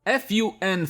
FUN.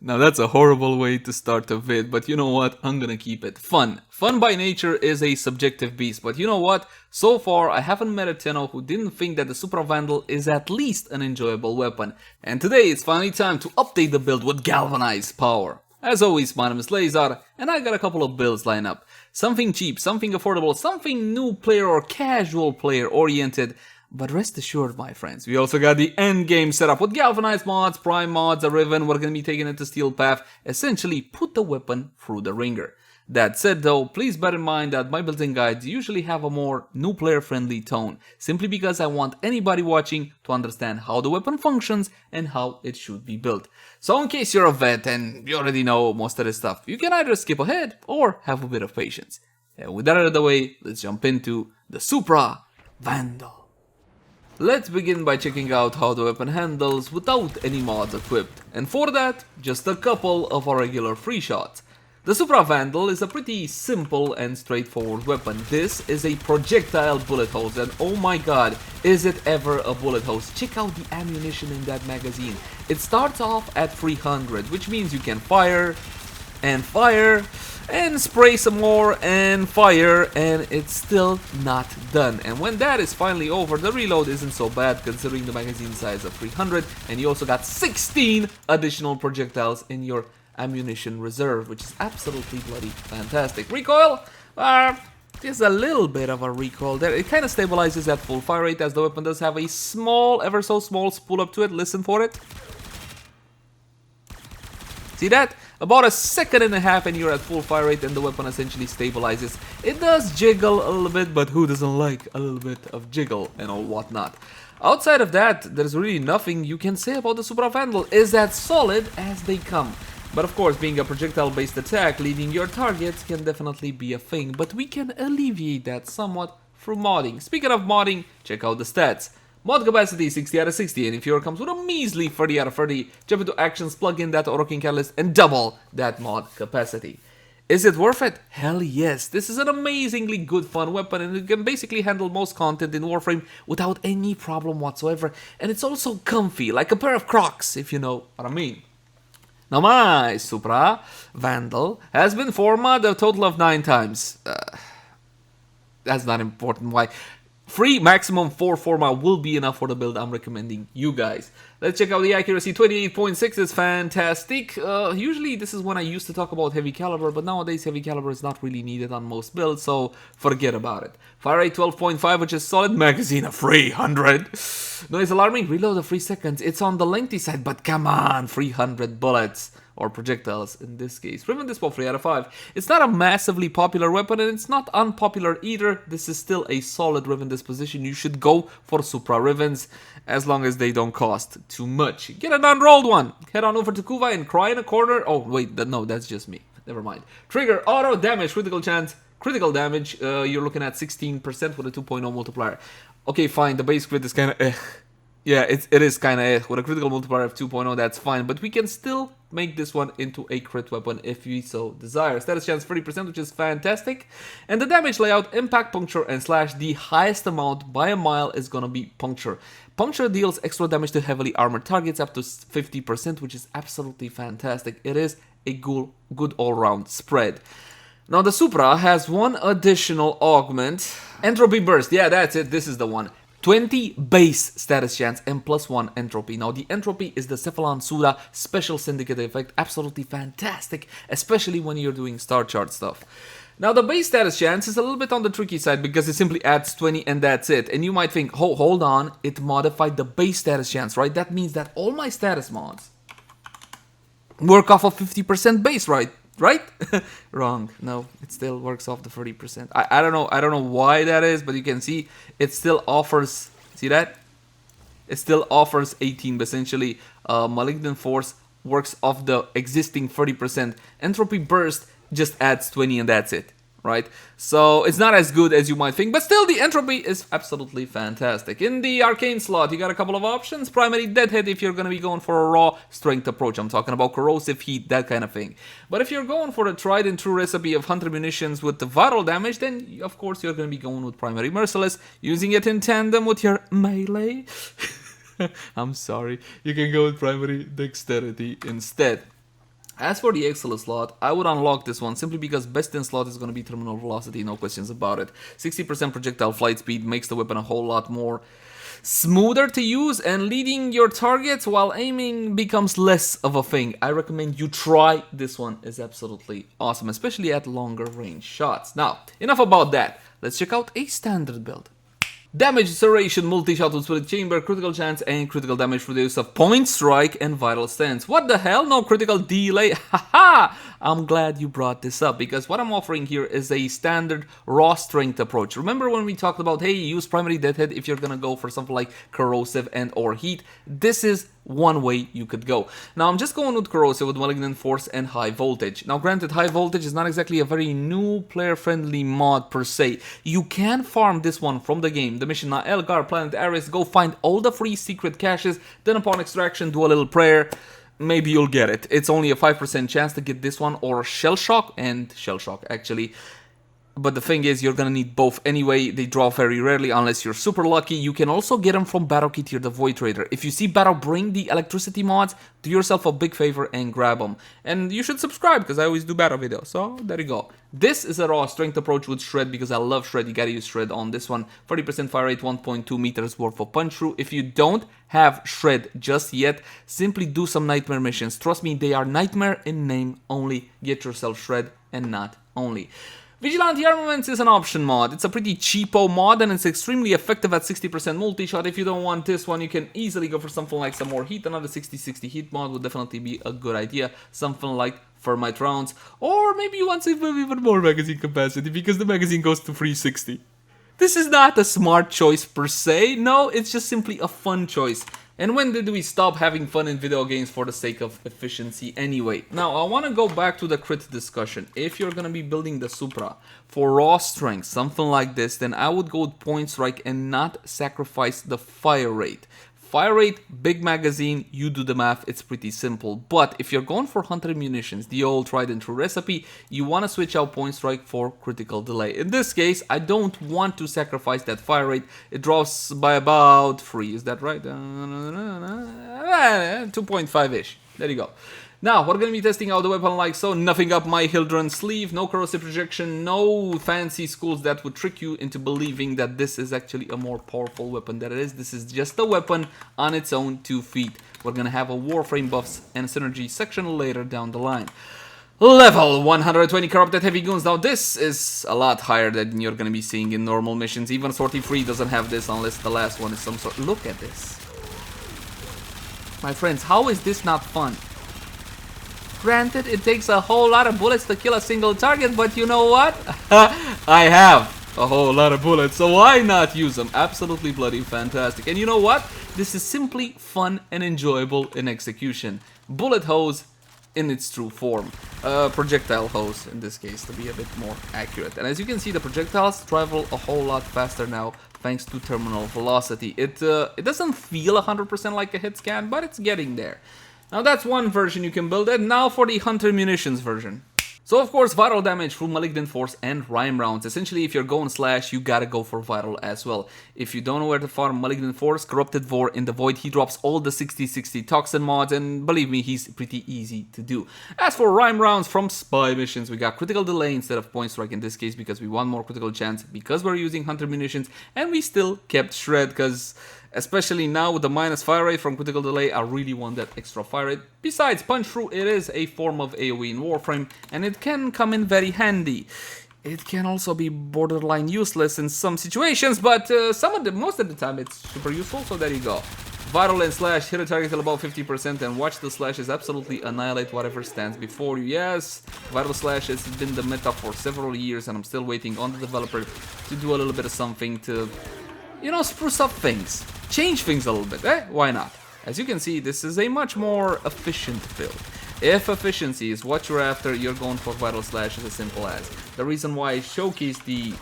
Now that's a horrible way to start a vid, but you know what? I'm gonna keep it fun. Fun by nature is a subjective beast, but you know what? So far, I haven't met a Tenno who didn't think that the Supra Vandal is at least an enjoyable weapon. And today, it's finally time to update the build with Galvanized power. As always, my name is Leyzar, and I got a couple of builds lined up. Something cheap, something affordable, something new player or casual player oriented. But rest assured, my friends, we also got the Endgame setup with Galvanized mods, Prime mods, a Riven. We're going to be taking it to Steel Path, essentially put the weapon through the ringer. That said though, please bear in mind that my building guides usually have a more new player friendly tone, simply because I want anybody watching to understand how the weapon functions and how it should be built. So in case you're a vet and you already know most of this stuff, you can either skip ahead or have a bit of patience. And with that out of the way, let's jump into the Supra Vandal. Let's begin by checking out how the weapon handles without any mods equipped, and for that, just a couple of our regular free shots. The Supra Vandal is a pretty simple and straightforward weapon. This is a projectile bullet hose, and oh my god, is it ever a bullet hose. Check out the ammunition in that magazine. It starts off at 300, which means you can fire, and spray some more, and fire, and it's still not done. And when that is finally over, the reload isn't so bad considering the magazine size of 300, and you also got 16 additional projectiles in your ammunition reserve, which is absolutely bloody fantastic. Recoil? There's a little bit of a recoil there. It kind of stabilizes at full fire rate, as the weapon does have a small, ever so small spool up to it. Listen for it. See that? About a second and a half and you're at full fire rate and the weapon essentially stabilizes. It does jiggle a little bit, but who doesn't like a little bit of jiggle and all whatnot? Outside of that, there's really nothing you can say about the Supra Vandal. Is as solid as they come. But of course, being a projectile-based attack, leaving your targets can definitely be a thing, but we can alleviate that somewhat through modding. Speaking of modding, check out the stats. Mod capacity 60 out of 60, and if your comes with a measly 30 out of 30, jump into actions, plug in that auto-king catalyst, and double that mod capacity. Is it worth it? Hell yes. This is an amazingly good fun weapon, and it can basically handle most content in Warframe without any problem whatsoever. And it's also comfy, like a pair of Crocs, if you know what I mean. Now my Supra Vandal has been formatted a total of 9 times. That's not important why. 3 maximum 4 format will be enough for the build I'm recommending you guys. Let's check out the accuracy. 28.6 is fantastic. Usually this is when I used to talk about heavy caliber, but nowadays heavy caliber is not really needed on most builds, so forget about it. Fire rate 12.5, which is solid. Magazine of 300. Noise alarming. Reload of 3 seconds. It's on the lengthy side, but come on, 300 bullets. Or projectiles in this case. Riven Dispo 3 out of 5. It's not a massively popular weapon and it's not unpopular either. This is still a solid Riven disposition. You should go for Supra Rivens as long as they don't cost too much. Get an unrolled one. Head on over to Kuva and cry in a corner. Oh wait, no, that's just me. Never mind. Trigger, auto damage, critical chance, critical damage. You're looking at 16% with a 2.0 multiplier. Okay, fine. The base crit is kind of Yeah, it is kind of with a critical multiplier of 2.0, that's fine, but we can still make this one into a crit weapon if we so desire. Status chance 30%, which is fantastic. And the damage layout, impact, puncture, and slash, the highest amount by a mile is gonna be puncture. Puncture deals extra damage to heavily armored targets up to 50%, which is absolutely fantastic. It is a good all-round spread. Now the Supra has one additional augment. Entropy burst, yeah, that's it, this is the one. 20 base status chance and +1 entropy. Now the entropy is the Cephalon Suda special syndicate effect. Absolutely fantastic, especially when you're doing star chart stuff. Now the base status chance is a little bit on the tricky side because it simply adds 20 and that's it. And you might think, hold on, it modified the base status chance, right? That means that all my status mods work off of 50% base, right? Wrong. No, it still works off the 30%. I don't know why that is, but you can see it still offers, see that? It still offers 18, but essentially Malignant Force works off the existing 30%. Entropy Burst just adds 20 and that's it, right? So it's not as good as you might think, but still the entropy is absolutely fantastic. In the arcane slot, you got a couple of options. Primary deadhead if you're gonna be going for a raw strength approach. I'm talking about corrosive heat, that kind of thing. But if you're going for the tried and true recipe of Hunter Munitions with the viral damage, then of course you're gonna be going with primary merciless, using it in tandem with your melee. I'm sorry, you can go with primary dexterity instead. As for the excellent slot, I would unlock this one simply because best in slot is going to be terminal velocity, no questions about it. 60% projectile flight speed makes the weapon a whole lot more smoother to use, and leading your targets while aiming becomes less of a thing. I recommend you try this one, is absolutely awesome, especially at longer range shots. Now, enough about that. Let's check out a standard build. Damage acceleration, multi-shot with split chamber, critical chance and critical damage through the use of point strike and vital stance. What the hell? No critical delay? Haha! I'm glad you brought this up, because what I'm offering here is a standard raw strength approach. Remember when we talked about, hey, use primary deadhead if you're gonna go for something like corrosive and or heat? This is one way you could go. Now I'm just going with corrosive with malignant force and high voltage. Now granted, high voltage is not exactly a very new player friendly mod per se. You can farm this one from the game. The mission now, Elgar, Planet Ares, go find all the free secret caches, then upon extraction do a little prayer. Maybe you'll get it. It's only a 5% chance to get this one, or Shell Shock, and Shell Shock actually. But the thing is, you're gonna need both anyway. They draw very rarely unless you're super lucky. You can also get them from Battle Kit or the Void Trader. If you see Battle bring the electricity mods, do yourself a big favor and grab them. And you should subscribe, because I always do Battle videos. So there you go. This is a raw strength approach with Shred, because I love Shred. You gotta use Shred on this one. 30% fire rate, 1.2 meters worth of punch through. If you don't have Shred just yet, simply do some Nightmare missions. Trust me, they are Nightmare in name only. Get yourself Shred and not only. Vigilante Armaments is an option mod. It's a pretty cheapo mod and it's extremely effective at 60% multi-shot. If you don't want this one, you can easily go for something like some more heat. Another 60-60 heat mod would definitely be a good idea. Something like Thermite rounds. Or maybe you want to save even more magazine capacity because the magazine goes to 360. This is not a smart choice per se. No, it's just simply a fun choice. And when did we stop having fun in video games for the sake of efficiency anyway? Now, I want to go back to the crit discussion. If you're going to be building the Supra for raw strength, something like this, then I would go with point strike and not sacrifice the fire rate. Fire rate, big magazine, you do the math, it's pretty simple. But if you're going for Hunter Munitions, the old tried and true recipe, you want to switch out point strike for critical delay. In this case, I don't want to sacrifice that fire rate. It drops by about 3, is that right? 2.5-ish. There you go. Now, we're going to be testing out the weapon like so. Nothing up my Hildrun sleeve, no corrosive projection, no fancy schools that would trick you into believing that this is actually a more powerful weapon than it is. This is just a weapon on its own 2 feet. We're going to have a Warframe buffs and synergy section later down the line. Level 120 Corrupted Heavy Goons. Now this is a lot higher than you're going to be seeing in normal missions. Even Sortie 3 doesn't have this unless the last one is some sort. Look at this. My friends, how is this not fun? Granted, it takes a whole lot of bullets to kill a single target, but you know what? I have a whole lot of bullets, so why not use them? Absolutely bloody fantastic. And you know what? This is simply fun and enjoyable in execution. Bullet hose in its true form. Projectile hose in this case, to be a bit more accurate. And as you can see, the projectiles travel a whole lot faster now thanks to terminal velocity. It doesn't feel 100% like a hit scan, but it's getting there. Now that's one version you can build, and now for the Hunter Munitions version. So of course, vital damage through Malignant Force and Rhyme rounds. Essentially, if you're going slash, you gotta go for vital as well. If you don't know where to farm Malignant Force, Corrupted Vor in the Void, he drops all the 60-60 Toxin mods, and believe me, he's pretty easy to do. As for Rhyme rounds from Spy missions, we got Critical Delay instead of Point Strike in this case, because we want more critical chance, because we're using Hunter Munitions, and we still kept Shred, because especially now with the minus fire rate from critical delay, I really want that extra fire rate. Besides, punch through, it is a form of AoE in Warframe, and it can come in very handy. It can also be borderline useless in some situations, but most of the time it's super useful, so there you go. Vital and slash, hit a target till about 50% and watch the slashes absolutely annihilate whatever stands before you. Yes, Vital slash has been the meta for several years, and I'm still waiting on the developer to do a little bit of something to, you know, spruce up things. Change things a little bit, eh? Why not? As you can see, this is a much more efficient build. If efficiency is what you're after, you're going for Vital Slash, as simple as. The reason why I showcased the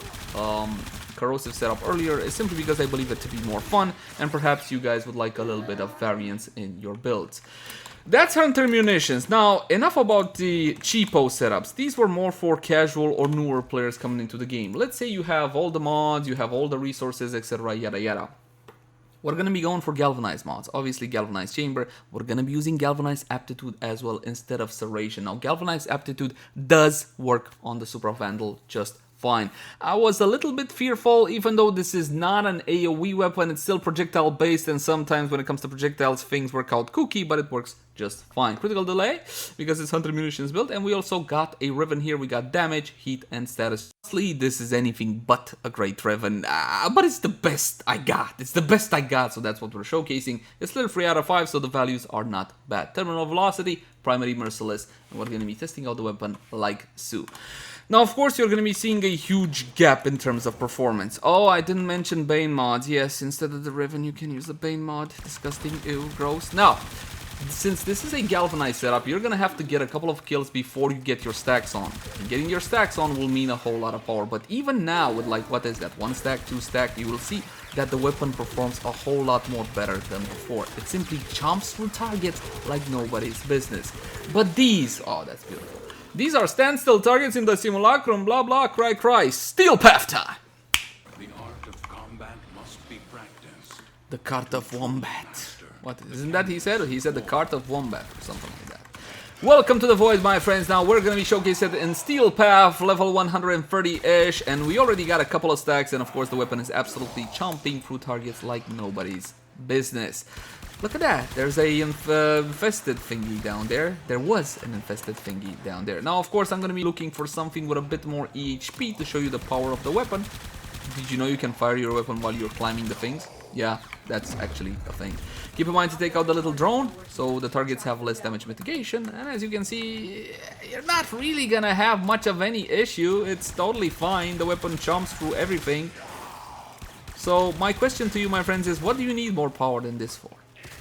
Corrosive setup earlier is simply because I believe it to be more fun, and perhaps you guys would like a little bit of variance in your builds. That's Hunter Munitions. Now, enough about the cheapo setups. These were more for casual or newer players coming into the game. Let's say you have all the mods, you have all the resources, etc, yada yada. We're going to be going for Galvanized mods. Obviously, Galvanized Chamber. We're going to be using Galvanized Aptitude as well instead of Serration. Now, Galvanized Aptitude does work on the Supra Vandal just fine. I was a little bit fearful, even though this is not an AoE weapon, it's still projectile based, and sometimes when it comes to projectiles, things work out kooky, but it works just fine. Critical delay, because it's Hunter Munitions built, and we also got a Riven here. We got damage, heat, and status. Honestly, this is anything but a great Riven, but it's the best I got. It's the best I got, so that's what we're showcasing. It's still 3 out of 5, so the values are not bad. Terminal velocity, primary merciless, and we're going to be testing out the weapon like so. Now, of course, you're going to be seeing a huge gap in terms of performance. Oh, I didn't mention Bane mods. Yes, instead of the Riven, you can use the Bane mod. Disgusting, ew, gross. Now, since this is a galvanized setup, you're going to have to get a couple of kills before you get your stacks on. And getting your stacks on will mean a whole lot of power. But even now, with like, what is that, 1 stack, 2 stack, you will see that the weapon performs a whole lot more better than before. It simply chomps through targets like nobody's business. But these, oh, that's beautiful. These are standstill targets in the simulacrum, blah blah, cry cry. Steel path time! The art of combat must be practiced. The cart of wombat. What, isn't that he said? He said the cart of wombat or something like that. Welcome to the Void, my friends. Now we're gonna be showcasing it in Steel Path, level 130-ish, and we already got a couple of stacks, and of course the weapon is absolutely chomping through targets like nobody's business. Look at that, there's a infested thingy down there. There was an infested thingy down there. Now, of course, I'm going to be looking for something with a bit more EHP to show you the power of the weapon. Did you know you can fire your weapon while you're climbing the things? Yeah, that's actually a thing. Keep in mind to take out the little drone, so the targets have less damage mitigation. And as you can see, you're not really going to have much of any issue. It's totally fine. The weapon chomps through everything. So my question to you, my friends, is what do you need more power than this for?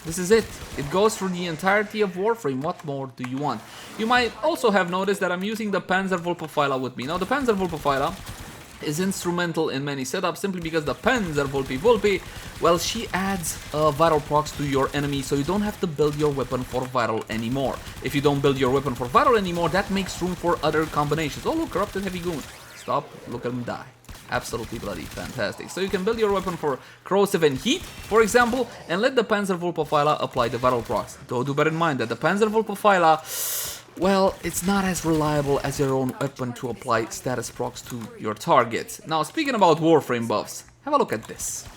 This is it. It goes through the entirety of Warframe. What more do you want? You might also have noticed that I'm using the Panzerwolfepfeiler with me. Now, the Panzerwolfepfeiler is instrumental in many setups simply because the Panzerwolfe, well, she adds vital procs to your enemy, so you don't have to build your weapon for vital anymore. If you don't build your weapon for vital anymore, that makes room for other combinations. Oh, look, Corrupted Heavy Goon. Stop, look at him die. Absolutely bloody fantastic. So you can build your weapon for Corrosive and Heat, for example, and let the Panzerwolfepfeiler apply the vital procs. Though do bear in mind that the Panzerwolfepfeiler, well, it's not as reliable as your own weapon to apply status procs to your targets. Now, speaking about Warframe buffs, have a look at this.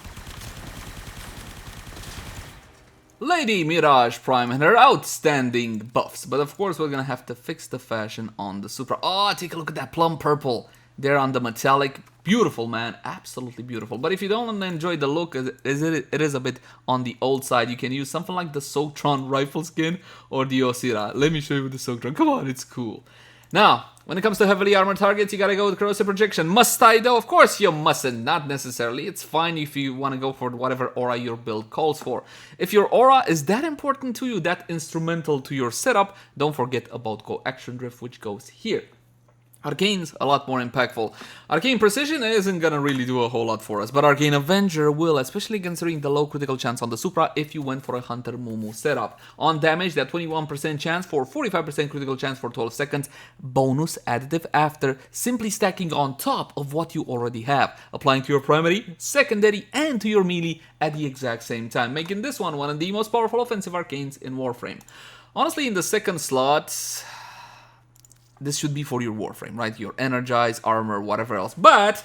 Lady Mirage Prime and her outstanding buffs. But of course, we're gonna have to fix the fashion on the Supra. Oh, take a look at that plum purple there on the metallic. Beautiful, man, absolutely beautiful. But if you don't enjoy the look, it is a bit on the old side. You can use something like the Soaktron rifle skin or the Osira. Let me show you the Soaktron. Come on, it's cool. Now, when it comes to heavily armored targets, you gotta go with Corrosive Projection. Must I though? Of course you mustn't, not necessarily. It's fine if you want to go for whatever aura your build calls for. If your aura is that important to you, that instrumental to your setup, don't forget about Coaction Drift, which goes here. Arcane's a lot more impactful. Arcane Precision isn't gonna really do a whole lot for us, but Arcane Avenger will, especially considering the low critical chance on the Supra if you went for a Hunter Mumu setup. On damage, that 21% chance for 45% critical chance for 12 seconds, bonus additive after, simply stacking on top of what you already have, applying to your primary, secondary, and to your melee at the exact same time, making this one of the most powerful offensive arcanes in Warframe. Honestly, in the second slot, this should be for your Warframe, right? Your Energize, Armor, whatever else. But,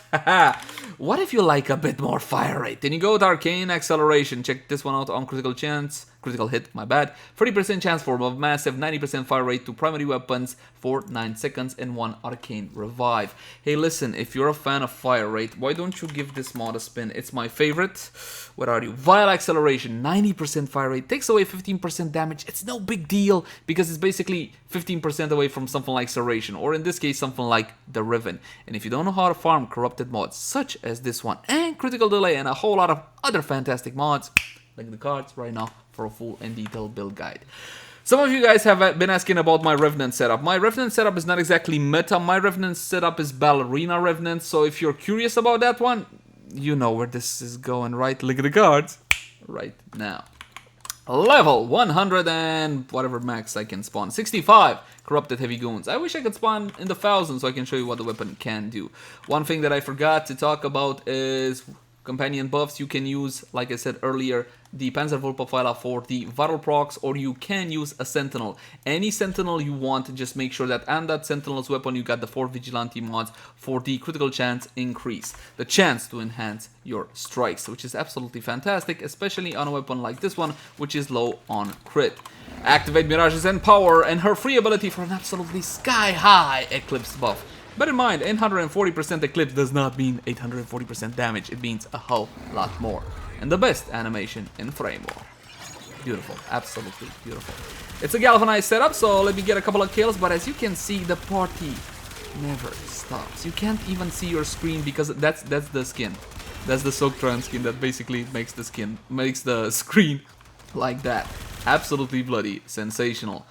what if you like a bit more fire rate? Then you go with Arcane Acceleration. Check this one out on critical chance. Critical hit, my bad. 30% chance for a massive 90% fire rate to primary weapons for 9 seconds and 1 Arcane Revive. Hey, listen, if you're a fan of fire rate, why don't you give this mod a spin? It's my favorite. What are you? Vile Acceleration, 90% fire rate, takes away 15% damage. It's no big deal because it's basically 15% away from something like Serration, or in this case, something like the Riven. And if you don't know how to farm corrupted mods, such as this one, and Critical Delay, and a whole lot of other fantastic mods, link in the cards right now for a full and detailed build guide. Some of you guys have been asking about my Revenant setup. My Revenant setup is not exactly meta. My Revenant setup is Ballerina Revenant. So if you're curious about that one, you know where this is going, right? Look at the cards right now. Level 100 and whatever max I can spawn. 65 Corrupted Heavy Goons. I wish I could spawn in the thousands so I can show you what the weapon can do. One thing that I forgot to talk about is companion buffs. You can use, like I said earlier, the Panzerwolperpfeiler for the Vital procs, or you can use a Sentinel. Any Sentinel you want, just make sure that on that Sentinel's weapon you got the 4 Vigilante mods for the critical chance increase. The chance to enhance your strikes, which is absolutely fantastic, especially on a weapon like this one, which is low on crit. Activate Mirage's End Power and her free ability for an absolutely sky-high Eclipse buff. Bear in mind, 840% Eclipse does not mean 840% damage, it means a whole lot more. And the best animation in Frame War. Beautiful, absolutely beautiful. It's a Galvanized setup, so let me get a couple of kills, but as you can see, the party never stops. You can't even see your screen because that's the skin. That's the Soktran skin that basically makes the screen like that. Absolutely bloody sensational.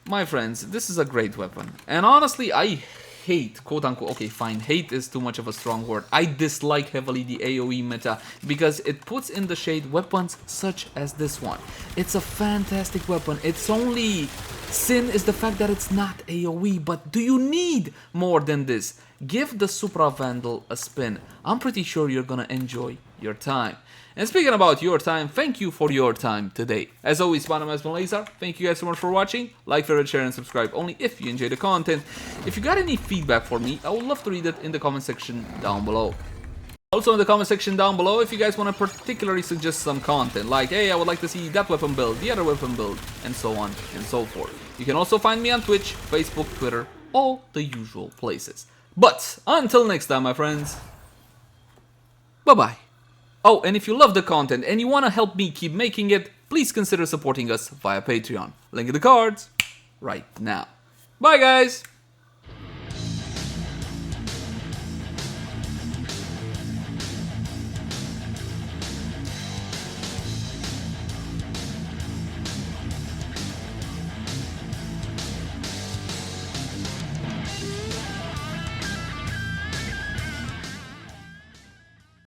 My friends, this is a great weapon. And honestly, I hate, quote unquote, okay fine, hate is too much of a strong word. I dislike heavily the AoE meta because it puts in the shade weapons such as this one. It's a fantastic weapon. Its only sin is the fact that it's not AoE, but do you need more than this? Give the Supra Vandal a spin. I'm pretty sure you're gonna enjoy your time. And speaking about your time, thank you for your time today. As always, my name is Lazer. Thank you guys so much for watching. Like, favorite, share, and subscribe only if you enjoy the content. If you got any feedback for me, I would love to read it in the comment section down below. Also in the comment section down below, if you guys want to particularly suggest some content, like, hey, I would like to see that weapon build, the other weapon build, and so on and so forth. You can also find me on Twitch, Facebook, Twitter, all the usual places. But until next time, my friends, bye-bye. Oh, and if you love the content and you want to help me keep making it, please consider supporting us via Patreon. Link in the cards right now. Bye, guys!